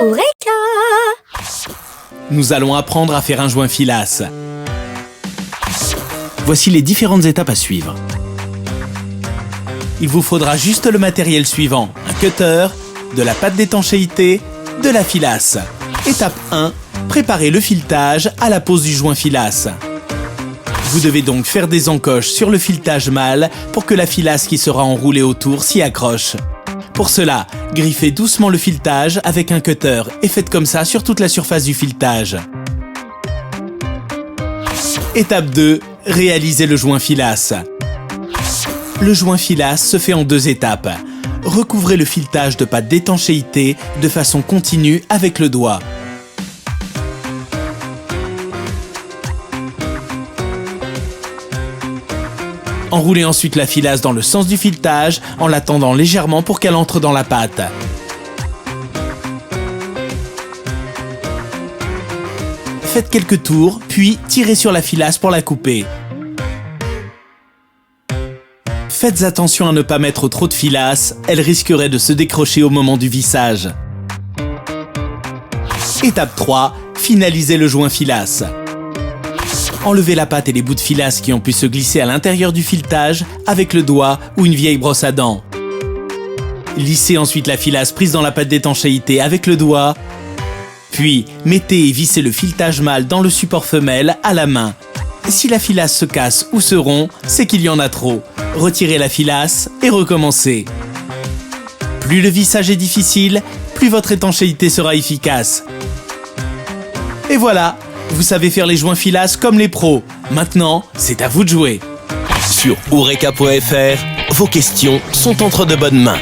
Eureka! Nous allons apprendre à faire un joint filasse. Voici les différentes étapes à suivre. Il vous faudra juste le matériel suivant: un cutter, de la pâte d'étanchéité, de la filasse. Étape 1, préparez le filetage à la pose du joint filasse. Vous devez donc faire des encoches sur le filetage mâle pour que la filasse qui sera enroulée autour s'y accroche. Pour cela, griffez doucement le filetage avec un cutter et faites comme ça sur toute la surface du filetage. Étape 2, réalisez le joint filasse. Le joint filasse se fait en 2 étapes. Recouvrez le filetage de pâte d'étanchéité de façon continue avec le doigt. Enroulez ensuite la filasse dans le sens du filetage en la tendant légèrement pour qu'elle entre dans la pâte. Faites quelques tours, puis tirez sur la filasse pour la couper. Faites attention à ne pas mettre trop de filasse, elle risquerait de se décrocher au moment du vissage. Étape 3, finalisez le joint filasse. Enlevez la pâte et les bouts de filasse qui ont pu se glisser à l'intérieur du filetage avec le doigt ou une vieille brosse à dents. Lissez ensuite la filasse prise dans la pâte d'étanchéité avec le doigt. Puis, mettez et vissez le filetage mâle dans le support femelle à la main. Si la filasse se casse ou se rompt, c'est qu'il y en a trop. Retirez la filasse et recommencez. Plus le vissage est difficile, plus votre étanchéité sera efficace. Et voilà, vous savez faire les joints filasse comme les pros. Maintenant, c'est à vous de jouer. Sur Eureka.fr, vos questions sont entre de bonnes mains.